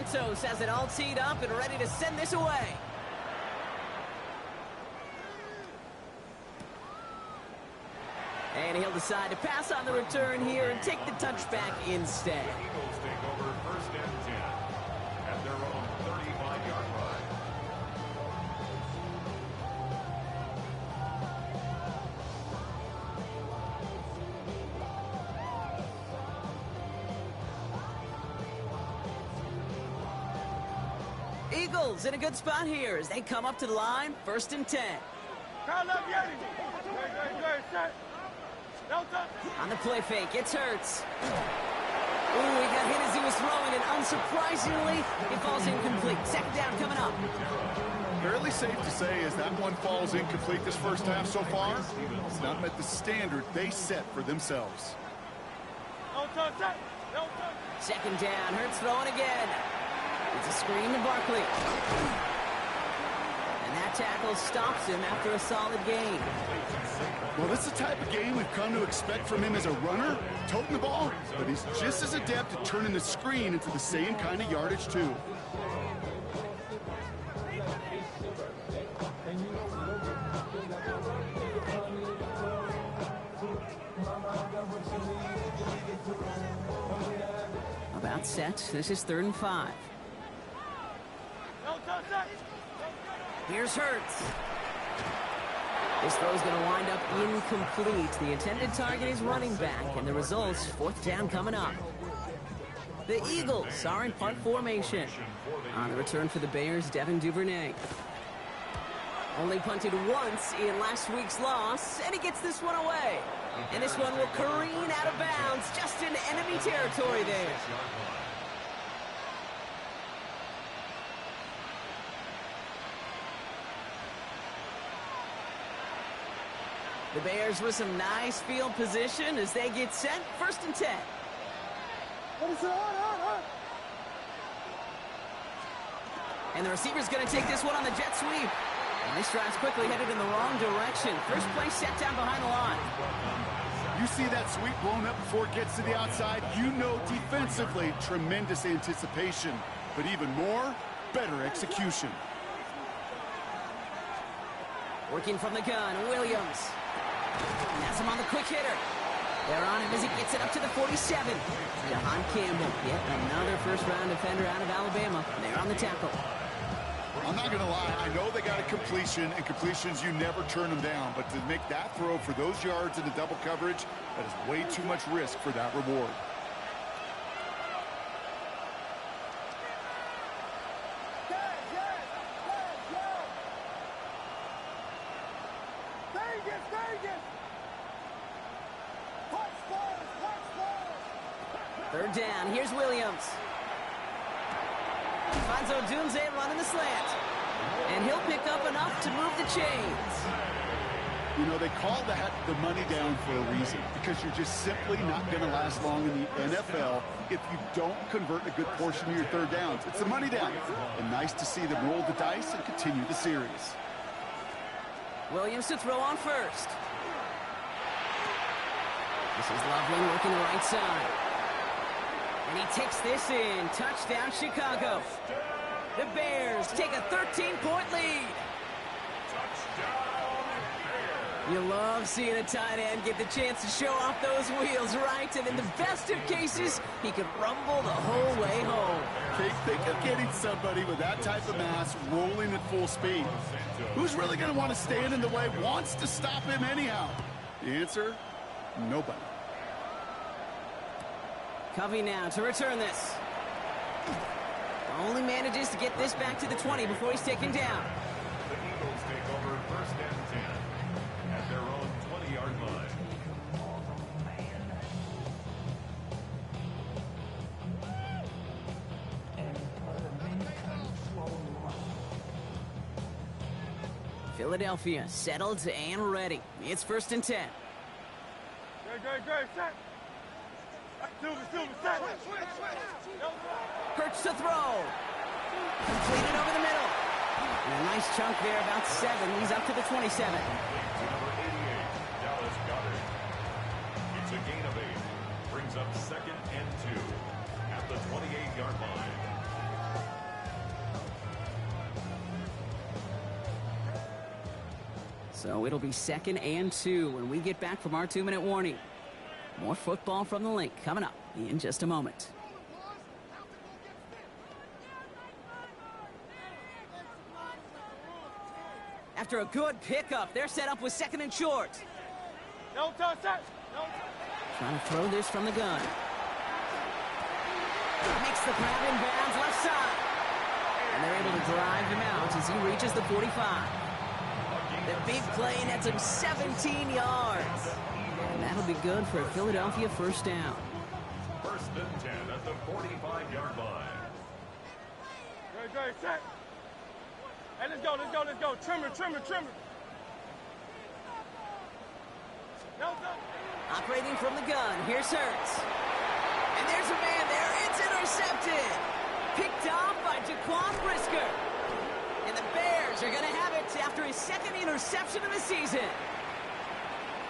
Santos has it all teed up and ready to send this away. And he'll decide to pass on the return here and take the touchback instead. Eagles take over 1st and 10 at their own 35-yard line. Eagles in a good spot here as they come up to the line, 1st and 10. On the play fake, it's Hurts. Ooh, he got hit as he was throwing, and unsurprisingly, it falls incomplete. 2nd down coming up. Fairly safe to say as that one falls incomplete this first half so far, it's not met the standard they set for themselves. 2nd down, Hurts throwing again. It's a screen to Barkley. And that tackle stops him after a solid gain. Well, this is the type of game we've come to expect from him as a runner, toting the ball, but he's just as adept at turning the screen into the same kind of yardage, too. About set. This is 3rd and 5. Here's Hurts. This throw's going to wind up incomplete. The intended target is running back, and the results, 4th down coming up. The Eagles are in punt formation. On the return for the Bears, Devin Duvernay. Only punted once in last week's loss, and he gets this one away. And this one will careen out of bounds, just in enemy territory there. The Bears with some nice field position as they get set, 1st and 10. And the receiver's going to take this one on the jet sweep. And this drive's quickly headed in the wrong direction. First play set down behind the line. You see that sweep blown up before it gets to the outside, you know defensively, tremendous anticipation. But even more, better execution. Working from the gun, Williams. That's him on the quick hitter. They're on him as he gets it up to the 47. Jahan Campbell, yet another first-round defender out of Alabama. They're on the tackle. I'm not going to lie, I know they got a completion, and completions, you never turn them down. But to make that throw for those yards in the double coverage, that is way too much risk for that reward. Third down, here's Williams. Finds Odunze running the slant. And he'll pick up enough to move the chains. You know, they call that the money down for a reason, because you're just simply not going to last long in the NFL if you don't convert a good portion of your third downs. It's the money down. And nice to see them roll the dice and continue the series. Williams to throw on first. This is Loveland working the right side. And he takes this in. Touchdown, Chicago. The Bears take a 13-point lead. You love seeing a tight end get the chance to show off those wheels, right? And in the best of cases, he could rumble the whole way home. Think of getting somebody with that type of mass rolling at full speed. Who's really going to want to stand in the way, wants to stop him anyhow? The answer, nobody. Covey now to return this. Only manages to get this back to the 20 before he's taken down. The Eagles take over 1st and 10 at their own 20-yard line. Philadelphia settled and ready. It's 1st and 10. Hurts to throw. Completed over the middle. And a nice chunk there, about 7. He's up to the 27. Number 88, Dallas Goedert. It's a gain of 8. Brings up 2nd and 2 at the 28-yard line. So it'll be 2nd and 2 when we get back from our 2-minute warning. More football from the link coming up in just a moment. After a good pickup, they're set up with 2nd and short. No touch. Trying to throw this from the gun. Makes the grab in bounds left side. And they're able to drive him out as he reaches the 45. The big play nets him 17 yards. And that'll be good for a Philadelphia first down. 1st and 10 at the 45-yard line. Great, set. Hey, let's go. Trimmer. No. Operating from the gun, here's Hurts. And there's a man there, it's intercepted. Picked off by Jaquan Brisker. And the Bears are going to have it after his 2nd interception of the season.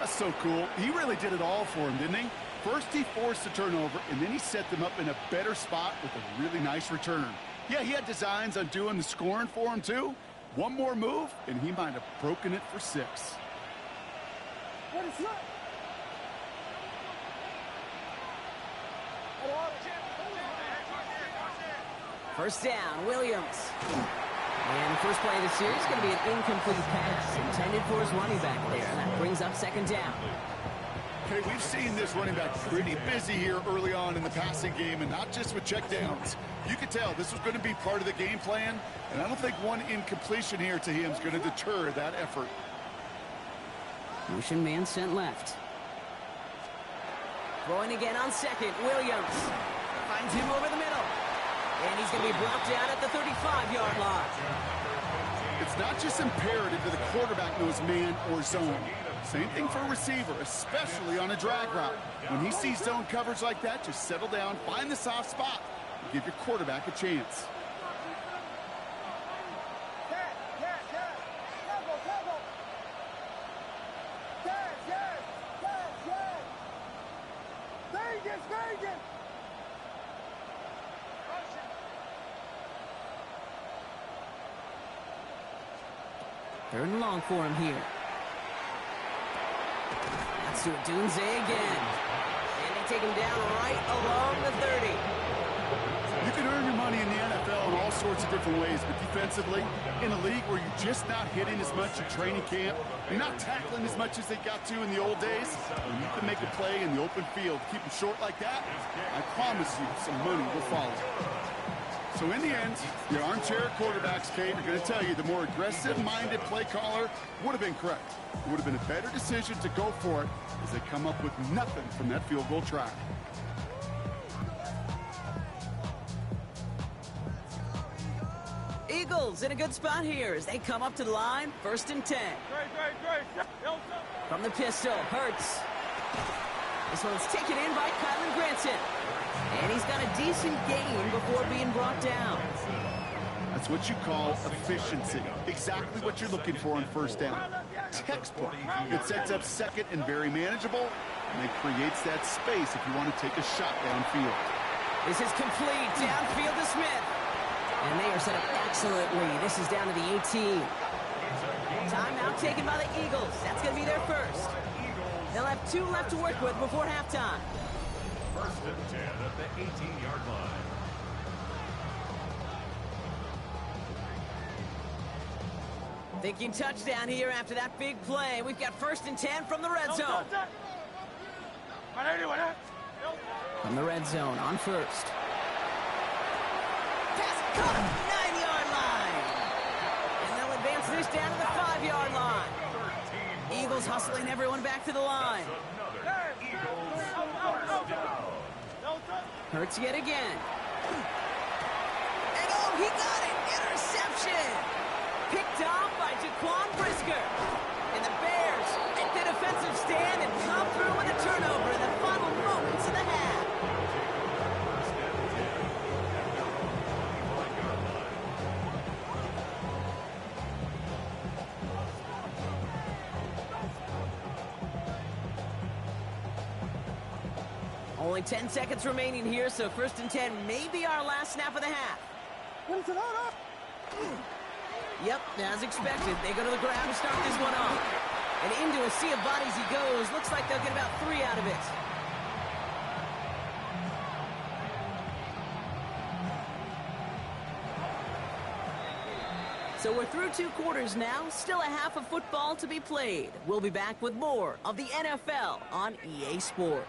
That's so cool. He really did it all for him, didn't he? First, he forced the turnover, and then he set them up in a better spot with a really nice return. Yeah, he had designs on doing the scoring for him, too. One more move, and he might have broken it for 6. What is that? First down, Williams. And the first play of the series is going to be an incomplete pass intended for his running back there. And that brings up 2nd down. Okay, we've seen this running back pretty busy here early on in the passing game, and not just with checkdowns. You could tell this was going to be part of the game plan, and I don't think one incompletion here to him is going to deter that effort. Motion man sent left. Throwing again on 2nd, Williams. Finds him over the middle. And he's going to be brought down at the 35-yard line. It's not just imperative that the quarterback knows man or zone. Same thing for a receiver, especially on a drag route. When he sees zone coverage like that, just settle down, find the soft spot, and give your quarterback a chance. Third and long for him here. That's to Dunze again. And they take him down right along the 30. You can earn your money in the NFL in all sorts of different ways, but defensively, in a league where you're just not hitting as much at training camp, you're not tackling as much as they got to in the old days, when you can make a play in the open field, keep them short like that, I promise you some money will follow. So in the end, the armchair quarterbacks, Kate, are going to tell you the more aggressive-minded play caller would have been correct. It would have been a better decision to go for it as they come up with nothing from that field goal try. Eagles in a good spot here as they come up to the line. 1st and 10. Great. From the pistol, Hurts. This one's taken in by Kylan Granson. And he's got a decent gain before being brought down. That's what you call efficiency. Exactly what you're looking for on 1st down. Textbook. It sets up 2nd and very manageable, and it creates that space if you want to take a shot downfield. This is complete. Downfield to Smith. And they are set up excellently. This is down to the 18. Timeout taken by the Eagles. That's going to be their first. They'll have 2 left to work with before halftime. 1st and 10 at the 18-yard line. Thinking touchdown here after that big play. We've got 1st and 10 from the red zone. From the red zone on 1st. Pass caught, 9-yard line. And they'll advance this down to the 5-yard line. Eagles hustling everyone back to the line. Hurts yet again. And oh, he got it! Interception! Picked off by Jaquan Brisker. And the Bears make the defensive stand and come through with a turnover in the final moments of the half. Only 10 seconds remaining here, so 1st and 10 may be our last snap of the half. Yep, as expected. They go to the ground to start this one off. And into a sea of bodies he goes. Looks like they'll get about 3 out of it. So we're through 2 quarters now. Still a half of football to be played. We'll be back with more of the NFL on EA Sports.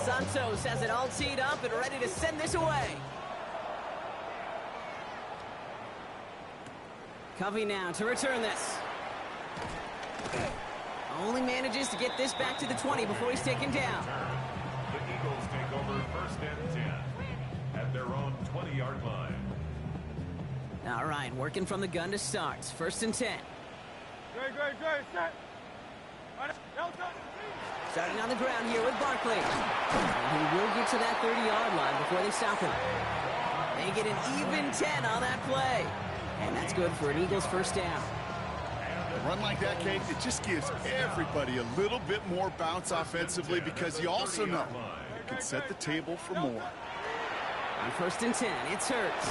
Santos has it all teed up and ready to send this away. Covey now to return this. Only manages to get this back to the 20 before he's taken down. The Eagles take over 1st and 10 at their own 20-yard line. All right, working from the gun to start. 1st and 10. Great, set. Starting on the ground here with Barkley. He will get to that 30-yard line before they stop him. They get an even 10 on that play. And that's good for an Eagles 1st down. A run like that, Kate, it just gives everybody a little bit more bounce offensively because you also know it can set the table for more. On 1st and 10, it's Hurts.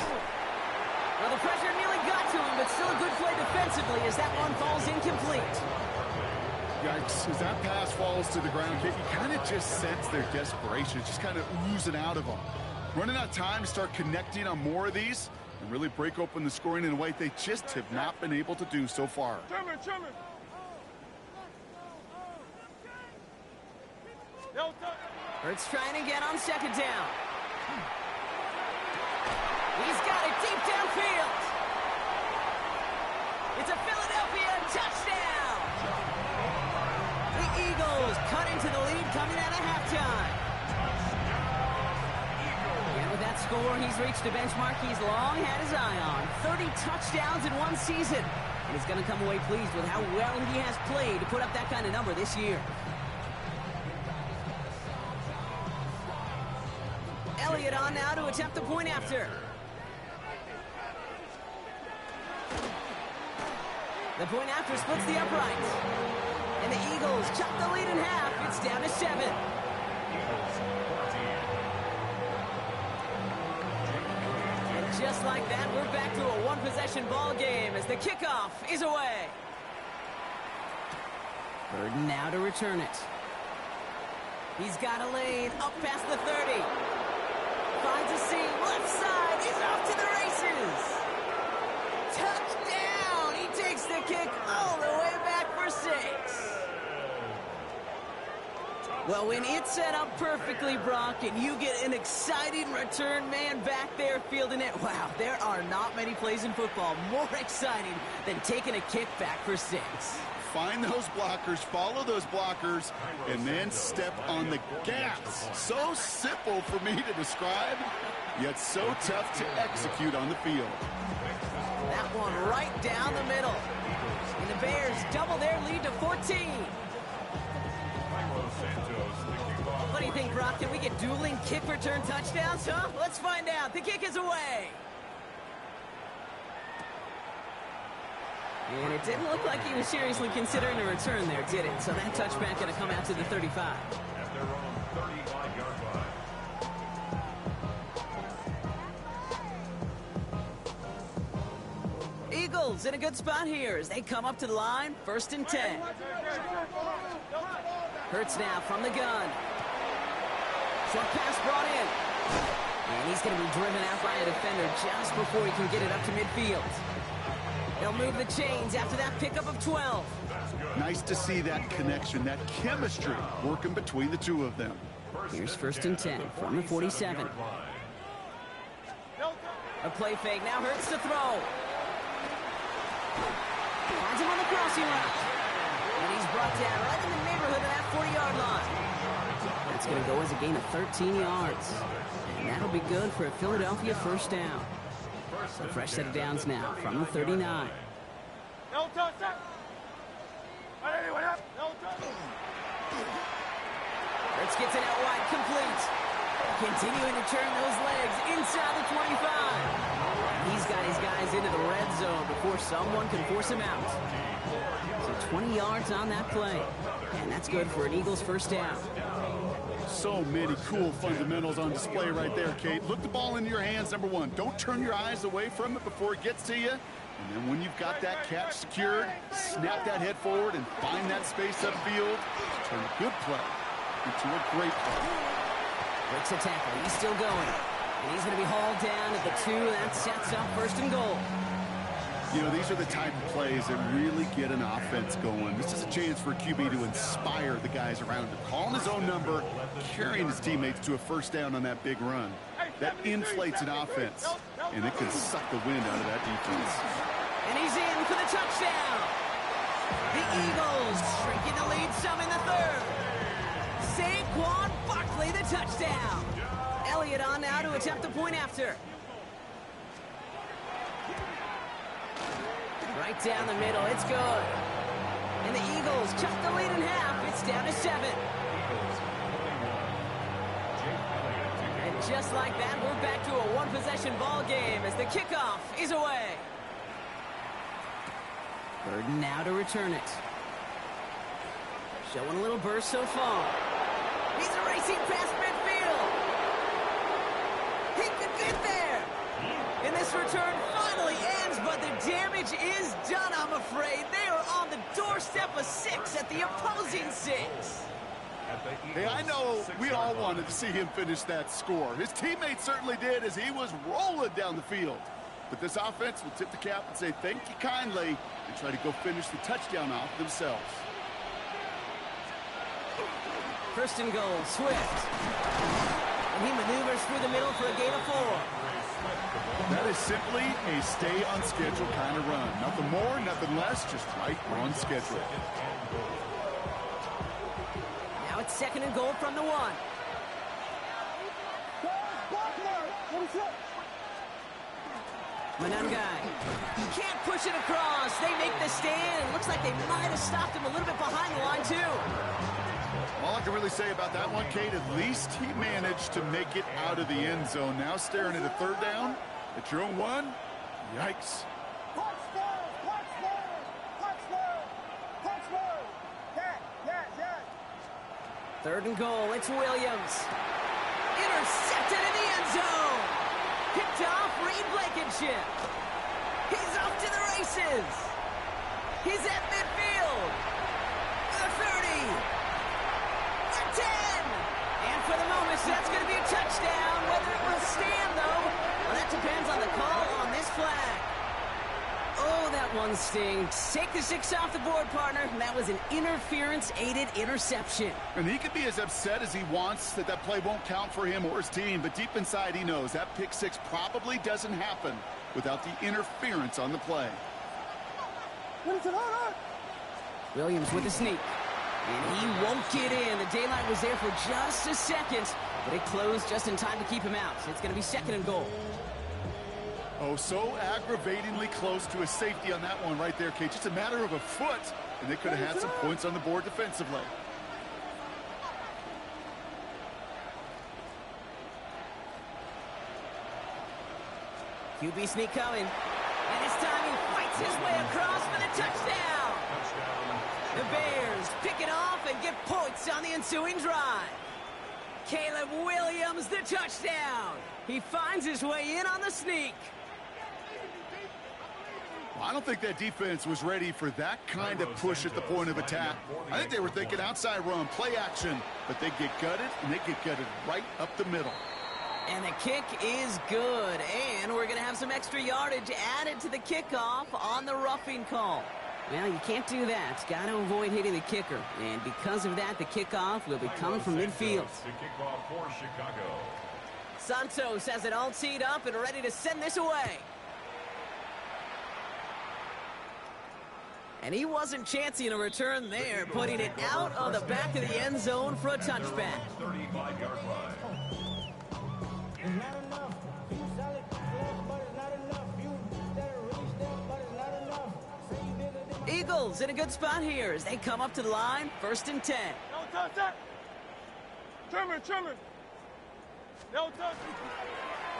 Well, the pressure nearly got to him, but still a good play defensively as that one falls incomplete. Yikes, as that pass falls to the ground, Kate, you kind of just sense their desperation. It's just kind of oozing out of them. Running out of time to start connecting on more of these and really break open the scoring in a way they just have not been able to do so far. Trimmer. Hurts trying again on 2nd down. He's got it deep downfield. It's a Philadelphia touchdown. The Eagles cut into the lead coming out of halftime. And with that score, he's reached a benchmark he's long had his eye on. 30 touchdowns in one season. And he's going to come away pleased with how well he has played to put up that kind of number this year. Elliott on now to attempt the point after. The point after splits the upright. And the Eagles chop the lead in half. It's down to 7. And just like that, we're back to a one-possession ball game as the kickoff is away. Burden now to return it. He's got a lane up past the 30. Finds a seam, left side, he's off to the races. Touchdown! He takes the kick all the way back for 6. Well, when it's set up perfectly, Brock, and you get an exciting return man back there fielding it, wow, there are not many plays in football more exciting than taking a kick back for 6. Find those blockers, follow those blockers, and then step on the gas. So simple for me to describe, yet so tough to execute on the field. That one right down the middle. And the Bears double their lead to 14. What do you think, Brock? Can we get dueling kick return touchdowns, huh? Let's find out. The kick is away. And it didn't look like he was seriously considering a return there, did it? So that touchback going to come out to the 35. At their own 35-yard line. Eagles in a good spot here as they come up to the line. 1st and 10. Hurts now from the gun. Short pass brought in. And he's going to be driven out by a defender just before he can get it up to midfield. They'll move the chains after that pickup of 12. Nice to see that connection, that chemistry working between the two of them. Here's 1st and 10 from the 47. A play fake, now Hurts to throw. Finds him on the crossing route. And he's brought down right in the neighborhood of that 40-yard line. That's going to go as a gain of 13 yards. And that'll be good for a Philadelphia 1st down. So fresh set of downs now from the 39. No touch, set. Hurts gets it out wide, complete. Continuing to turn those legs inside the 25. He's got his guys into the red zone before someone can force him out. So 20 yards on that play. And that's good for an Eagles 1st down. So many cool fundamentals on display right there, Kate. Look the ball into your hands, number one. Don't turn your eyes away from it before it gets to you. And then when you've got that catch secured, snap that head forward and find that space upfield. Turn a good play into a great play. Breaks a tackle. He's still going. And he's going to be hauled down at the 2. That sets up 1st and goal. You know, these are the type of plays that really get an offense going. This is a chance for a QB to inspire the guys around him. Calling his own number, carrying his teammates to a 1st down on that big run. That inflates an offense, and it can suck the wind out of that defense. And he's in for the touchdown. The Eagles shrinking the lead some in the 3rd. Saquon Barkley, the touchdown. Elliott on now to attempt the point after. Right down the middle, it's good. And the Eagles cut the lead in half. It's down to 7. And just like that, we're back to a 1-possession ball game as the kickoff is away. Burden now to return it. Showing a little burst so far. He's racing past midfield. He could get there. And this return finally ends, but the damage is done, I'm afraid. They are on the doorstep of 6 at the opposing 6. Hey, I know we all wanted to see him finish that score. His teammates certainly did as he was rolling down the field. But this offense will tip the cap and say thank you kindly and try to go finish the touchdown off themselves. 1st and goal, Swift. And he maneuvers through the middle for a gain of 4. That is simply a stay-on-schedule kind of run. Nothing more, nothing less, just right on schedule. Now it's 2nd and goal from the 1. Manungai. Can't push it across. They make the stand. It looks like they might have stopped him a little bit behind the line, too. All I can really say about that one, Kate, at least he managed to make it out of the end zone. Now staring at a 3rd down at your own 1. Yikes. Touchdown! Touchdown! Touchdown! Touchdown! Yeah. 3rd and goal. It's Williams. Intercepted in the end zone. Picked off Reed Blankenship. He's off to the races. He's at midfield. The 30. The 10. And for the moment, that's going to be a touchdown. Whether it will stand, though, well, that depends on the call on this flag. Oh, that one stings. Take the 6 off the board, partner. That was an interference-aided interception. And he could be as upset as he wants that that play won't count for him or his team, but deep inside he knows that pick 6 probably doesn't happen without the interference on the play. Williams with a sneak. And he won't get in. The daylight was there for just a second, but it closed just in time to keep him out. It's going to be 2nd and goal. Oh, so aggravatingly close to a safety on that one right there, Kate. Just a matter of a foot, and they could have had some points on the board defensively. QB sneak coming. And this time he fights his way across for the touchdown. The Bears pick it off and get points on the ensuing drive. Caleb Williams, the touchdown. He finds his way in on the sneak. Well, I don't think that defense was ready for that kind of push at the point of attack. I think they were thinking outside run, play action, but they get gutted, and they get gutted right up the middle. And the kick is good, and we're going to have some extra yardage added to the kickoff on the roughing call. Well, you can't do that. Got to avoid hitting the kicker, and because of that, the kickoff will be coming from midfield. Santos has it all teed up and ready to send this away. And he wasn't chancing a return there, putting it out of the back of the end zone for a touchback. 35-yard line. It's not enough. You solid, but it's not enough. You better release them, but it's not enough. Say you did it. Eagles in a good spot here as they come up to the line, 1st and 10. No touch that. Trimmer. No touch.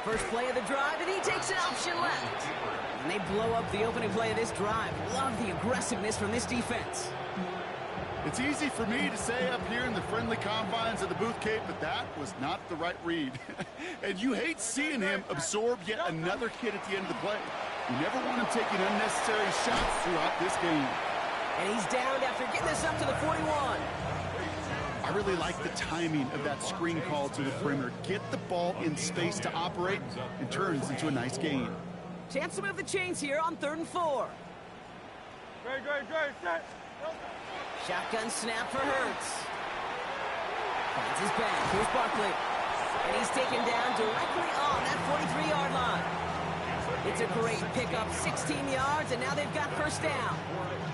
First play of the drive, and he takes an option left. And they blow up the opening play of this drive. Love the aggressiveness from this defense. It's easy for me to say up here in the friendly confines of the Booth Cape, but that was not the right read. And you hate seeing him absorb yet another hit at the end of the play. You never want him taking unnecessary shots throughout this game. And he's downed after getting this up to the 41. I really like the timing of that screen call to the perimeter. Get the ball in space to operate and turns into a nice gain. Chance to move the chains here on 3rd and 4. Great, set. Shotgun snap for Hurts. Finds his back. Here's Barkley. And he's taken down directly on that 43-yard line. It's a great pickup, 16 yards, and now they've got first down.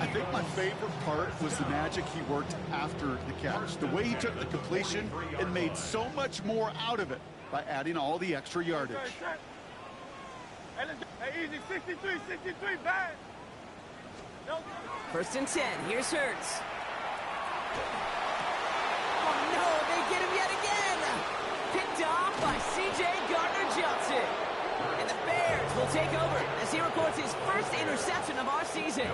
I think my favorite part was the magic he worked after the catch. The way he took the completion and made so much more out of it by adding all the extra yardage. Hey, easy, 63, back. First and 10, here's Hurts. Oh no, they get him yet again! Picked off by C.J. Gardner-Johnson. And the Bears will take over as he records his first interception of our season.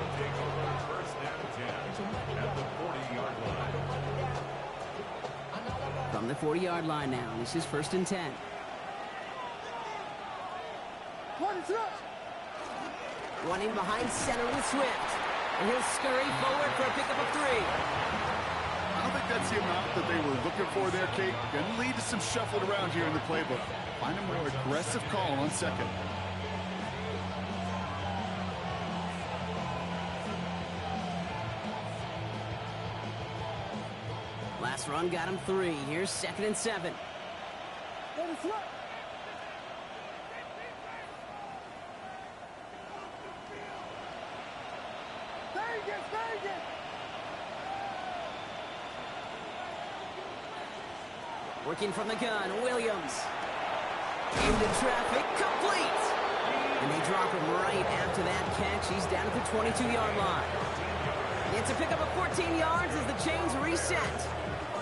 First down 10 at the 40-yard line. From the 40-yard line now, this is first and 10. Running behind center with Swift. And he'll scurry forward for a pickup of 3. I don't think that's the amount that they were looking for there, Kate. Going to lead to some shuffling around here in the playbook. Find a more aggressive call on second. Last run got him 3. Here's 2nd and 7. Working from the gun, Williams. Into traffic, complete! And they drop him right after that catch. He's down at the 22-yard line. It's a pickup of 14 yards as the chains reset.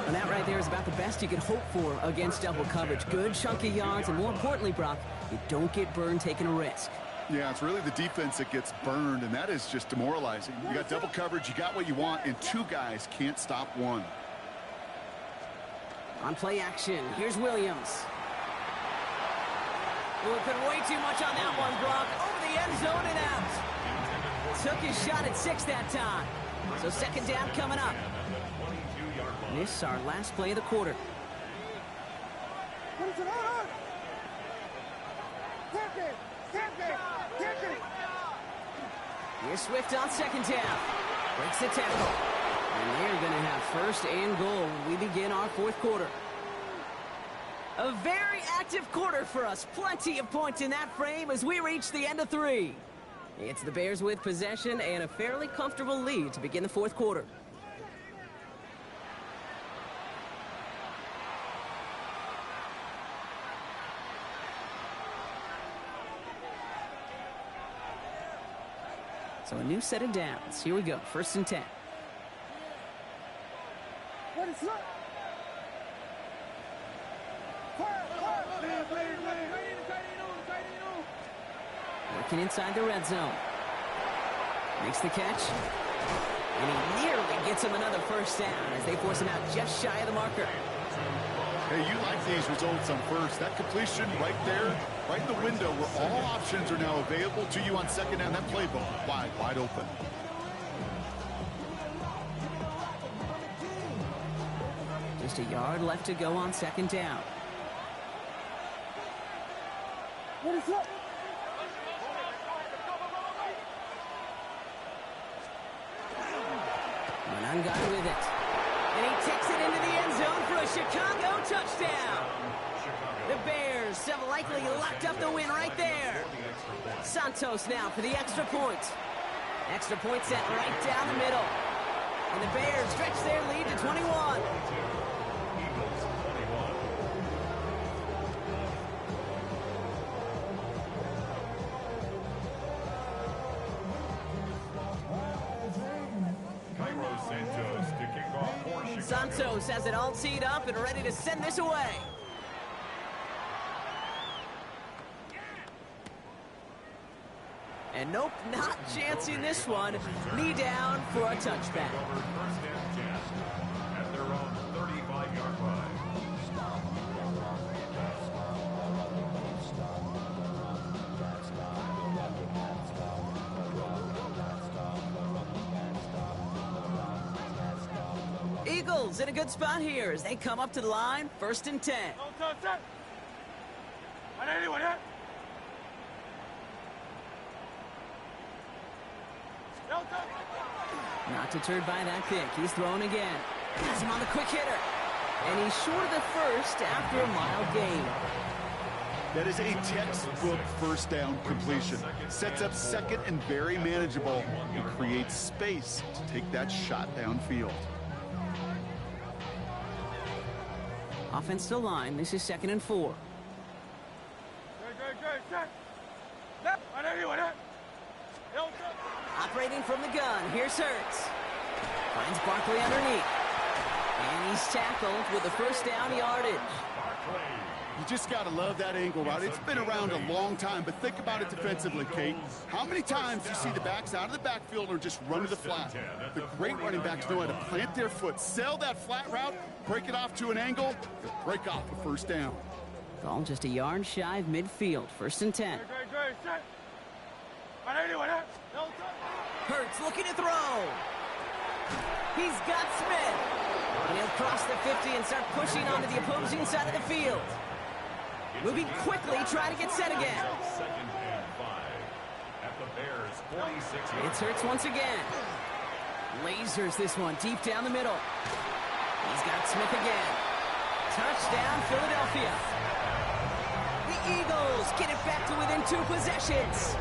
And that right there is about the best you could hope for against double coverage. Good chunky yards, and more importantly, Brock, you don't get burned taking a risk. Yeah, it's really the defense that gets burned, and that is just demoralizing. You got double coverage, you got what you want, and 2 guys can't stop 1. On play action, here's Williams. Oh, it put way too much on that one, Brock. Over the end zone and out. Took his shot at 6 that time. So second down coming up. This is our last play of the quarter. Here's Swift on second down. Breaks the tackle. And they're going to have first and goal when we begin our 4th quarter. A very active quarter for us. Plenty of points in that frame as we reach the end of 3. It's the Bears with possession and a fairly comfortable lead to begin the 4th quarter. So a new set of downs. Here we go. First and 10. Working inside the red zone. Makes the catch. And he nearly gets him another first down as they force him out just shy of the marker. Hey, you like these results on first. That completion right there, right in the window where all options are now available to you on second down. That playbook wide open. Just a yard left to go on second down. Manungai with it. And he takes it into the end zone for a Chicago touchdown. The Bears have likely locked up the win right there. Santos now for the extra point. Extra point set right down the middle. And the Bears stretch their lead to 21. Santos has it all teed up and ready to send this away. And nope, not chancing this one. Knee down for a touchback. Over first and 10 at their own 35-yard line. Eagles in a good spot here as they come up to the line. First and 10. Don't touch that. I need anyone here. Don't touch. Not deterred by that pick. He's throwing again. Has him on the quick hitter. And he's short of the first after a mild gain. That is a textbook first down completion. Sets up second and very manageable and creates space to take that shot downfield. Offense to line. This is 2nd and 4. Great. Set. Left. I need anyone here. Don't touch. Operating from the gun. Here's Hurts. Finds Barkley underneath. And he's tackled with a first down yardage. You just got to love that angle route. It's been around a long time, but think about it defensively, Kate. How many times do you see the backs out of the backfield or just run to the flat? The great running backs know how to plant their foot, sell that flat route, break it off to an angle, and break off a first down. Ball just a yard shy of midfield. First and 10. Great. Set. I need anyone here. Don't touch. Hurts looking to throw. He's got Smith. And he'll cross the 50 and start pushing onto the opposing side of the field. Moving quickly, trying to get set again. 2nd and 5 at the Bears 46. It's Hurts once again. Lasers this one deep down the middle. He's got Smith again. Touchdown, Philadelphia. The Eagles get it back to within 2 possessions.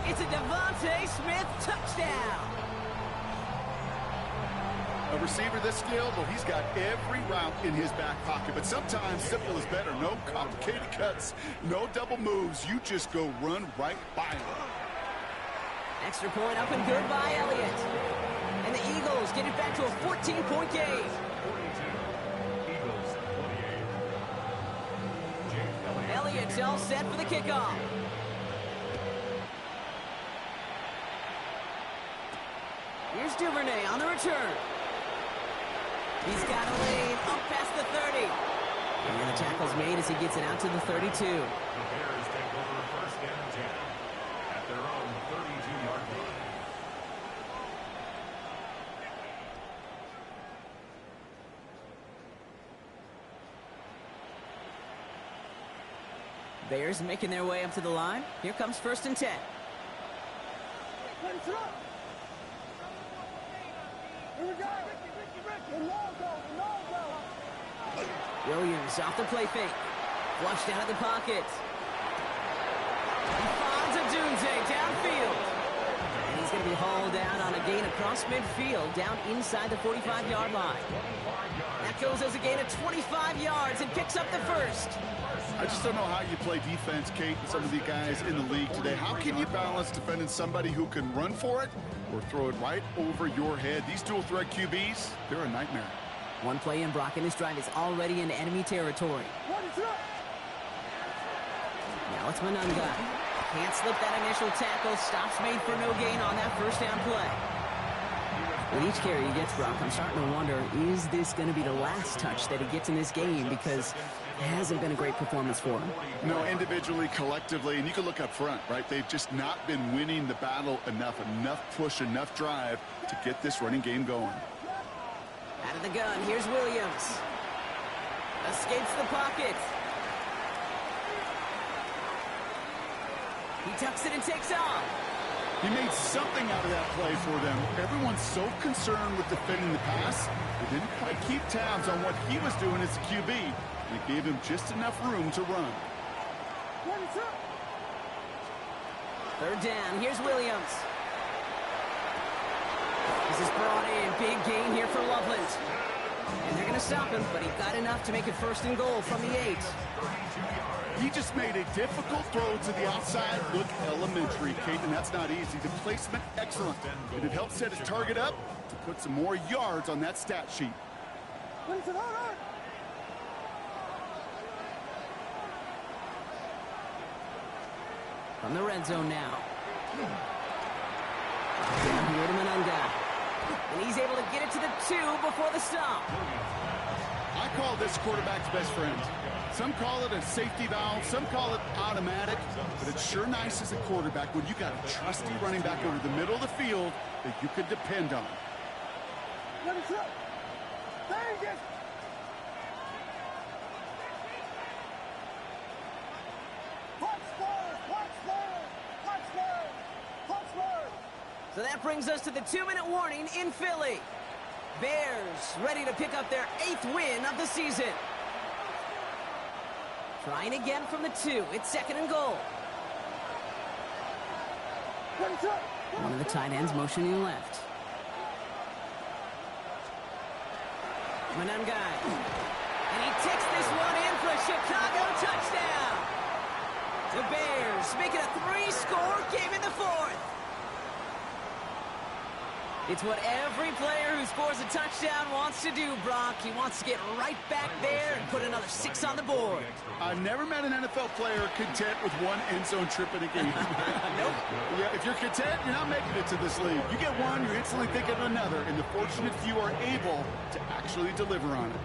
It's a Devontae Smith touchdown. A receiver this skilled, well, he's got every route in his back pocket, but sometimes simple is better. No complicated cuts, no double moves. You just go run right by him. Extra point up and good by Elliott. And the Eagles get it back to a 14-point game. 42. Eagles 48. Elliott's all set for the kickoff. Here's Duvernay on the return. He's got a lane up past the 30. And the tackle's made as he gets it out to the 32. The Bears take over first and 10 at their own 32-yard line. Bears making their way up to the line. Here comes first and 10. Here we go. Williams off the play fake. Flushed out of the pocket. Fonz Adunze downfield. And he's going to be hauled out on a gain across midfield down inside the 45-yard line. That goes as a gain of 25 yards and picks up the first. I just don't know how you play defense, Kate, and some of the guys in the league today. How can you balance defending somebody who can run for it or throw it right over your head? These dual threat QBs, they're a nightmare. One play in, Brock, and this drive is already in enemy territory. Now it's Manunga. Can't slip that initial tackle. Stops made for no gain on that first down play. With each carry he gets, Brock, I'm starting to wonder, is this going to be the last touch that he gets in this game? Because it hasn't been a great performance for him. No, individually, collectively, and you can look up front, right? They've just not been winning the battle enough push, enough drive to get this running game going. Out of the gun, here's Williams. Escapes the pocket. He tucks it and takes off. He made something out of that play for them. Everyone's so concerned with defending the pass, they didn't quite keep tabs on what he was doing as a QB. And it gave him just enough room to run. Third down, here's Williams. This is brought in. Big gain here for Loveland. And they're going to stop him, but he got enough to make it first and goal from the 8. He just made a difficult throw to the outside. Look elementary, Kate, and that's not easy. The placement, excellent. And it helped set his target up to put some more yards on that stat sheet. From the red zone now. Down here to Manunga. And he's able to get it to the 2 before the stop. I call this quarterback's best friend. Some call it a safety valve, some call it automatic, but it's sure nice as a quarterback when you got a trusty running back over the middle of the field that you can depend on. So that brings us to the 2-minute warning in Philly. Bears ready to pick up their 8th win of the season. Trying again from the 2. It's 2nd and goal. One of the tight ends motioning left. Manungai. And he takes this one in for a Chicago touchdown. The Bears make it a 3-score game in the 4th. It's what every player who scores a touchdown wants to do, Brock. He wants to get right back there and put another 6 on the board. I've never met an NFL player content with one end zone trip in a game. Nope. Yeah, if you're content, you're not making it to this league. You get one, you're instantly thinking of another, and the fortunate few are able to actually deliver on it.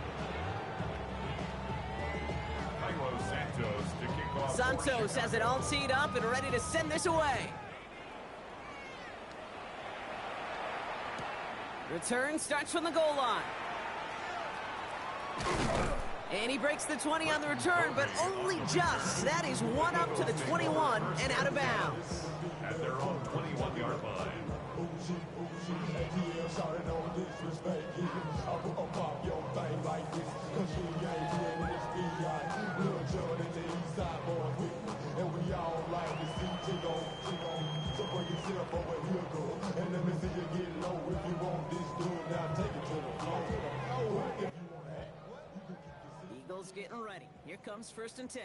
Santos has it all teed up and ready to send this away. Return starts from the goal line. And he breaks the 20 on the return, but only just. That is one up to the 21 and out of bounds. At their own 21-yard line. Eagles getting ready. Here comes 1st and 10.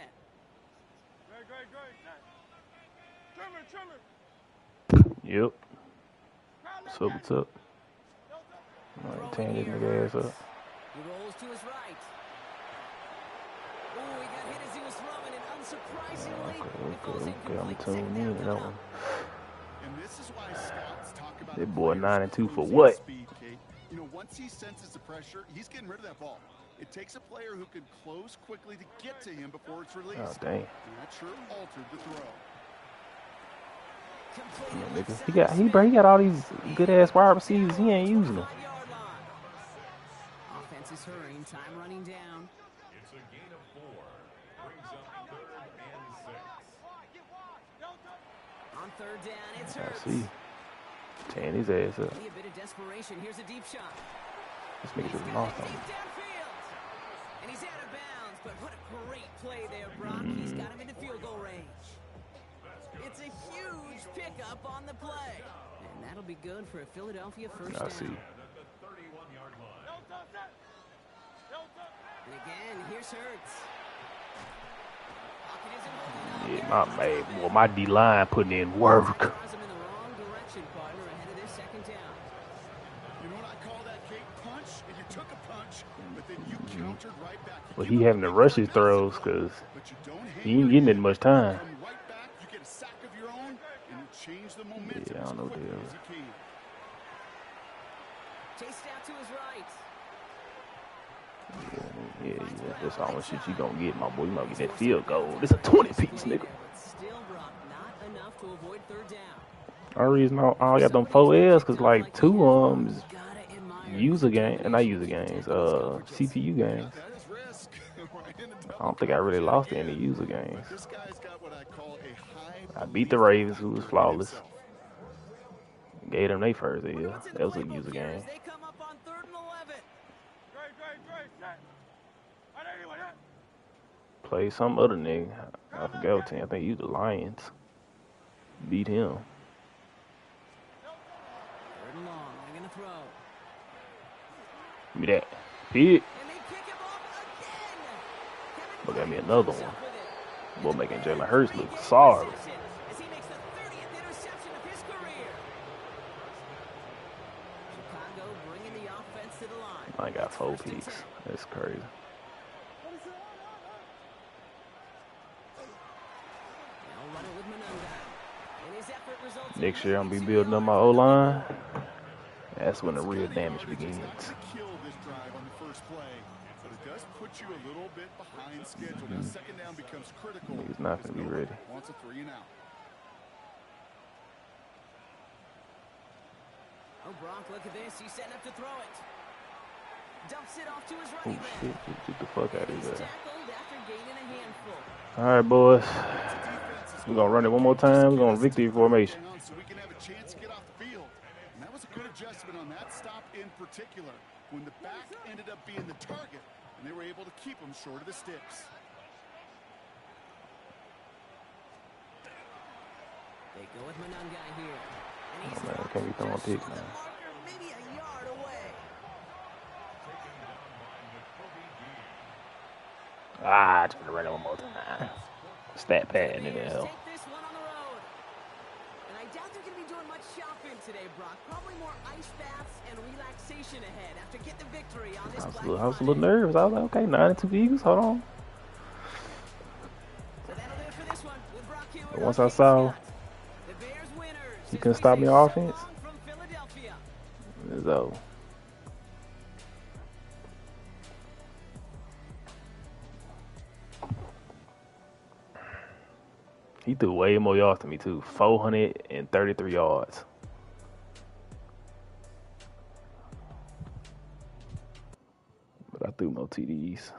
Yep. What's up? Alright, tearing this nigga ass up. He rolls to his right. Oh, he got hit as he was throwing, and unsurprisingly, it falls incomplete. I'm tuned in to that one. And this is why scouts talk about That boy 9-2 for what? speed, Kate. You know, once he senses the pressure, he's getting rid of that ball. It takes a player who can close quickly to get to him before it's released. Oh, dang. And that sure altered the throw. Yeah, he got all these good ass wide receivers. He ain't using them. Offense is hurrying, time running down. It's a gain of 4. Brings up 3rd and 6. On 3rd down, it's I Hurts. see. Tearing his ass up. Maybe a bit of desperation. Here's a deep shot. This nigga He's just got lost it on me. deep downfield. And he's out of bounds, but what a great play there, Brock. He's got him into field goal range. It's a huge pickup on the play. And that'll be good for a Philadelphia 1st down. I see. At the 31-yard line. And again, here's Hurts. Pocket isn't holding up. Yeah, my D-line putting in work. Throws him in the wrong direction, partner, ahead of this 2nd down. You know what I call that, Kate? Punch, and you took a punch, but then you countered right back. But he having to rush his throws because But you don't hang he ain't your getting head. that much time. Come right back, you get a sack of your own, and you change the momentum Yeah, I don't know as quickly deal. as you can. Chased out to his right. Yeah, that's all the shit you gonna get, my boy. You might get that field goal. It's a 20-piece, nigga. But still, Brock, not enough to avoid 3rd down. Only reason I got them 4 L's because like 2 of them is Gotta admire user game, and not user games, CPU games. That is risk. Right in the I don't think I really lost any user games. This guy's got what I call a high. I beat the Ravens, who was flawless. Gave them their first L. What's in the That was a playbook user here game. as they come up on 3rd and 11. Play some other nigga. I forgot what team. I think he was the Lions. Beat him. 3rd and long. They're gonna throw. Give me that. Pig. And they pick him off again. Look at me another one. Boy making Jalen Hurts look sorry. As he makes the 30th interception of his career. Chicago bringing the offense to the line. I got 4 First and picks. 10. That's crazy. They'll run it with Manunga. And his effort results Next year, I'm gonna be building up my O-line. That's when the real damage begins. Kill this drive on the first play, but it does put you a little bit behind schedule. Now second down becomes critical. He's not gonna be ready. Wants a 3 and out. Oh, Brock, look at this. He's setting up to throw it. Dumps it off to his Oh running back. shit! Get the fuck out of He's here. tackled after gaining a handful. All right, boys. We're gonna run it one more time. We're gonna victory formation. So we can have a chance to get off the field. And that was a good adjustment on that stop in particular, when the back ended up being the target, and they were able to keep him short of the sticks. They go with Manungai here. And he's Man, can't be throwing picks, man. maybe a yard away. Ah, just gonna run it one more time. Stat pad in the hell. Take this one on the road. And I doubt they're going to be doing much shopping today, Brock. Probably more ice baths and relaxation ahead after getting the victory on this Black I was a little nervous. I was like, okay, 92 Eagles, hold on. So that'll do it for this one. With Brock here, But once I saw the Bears winners. he couldn't stop me on offense, From Philadelphia. it's over. He threw way more yards than me too. 433 yards. But I threw more TDs.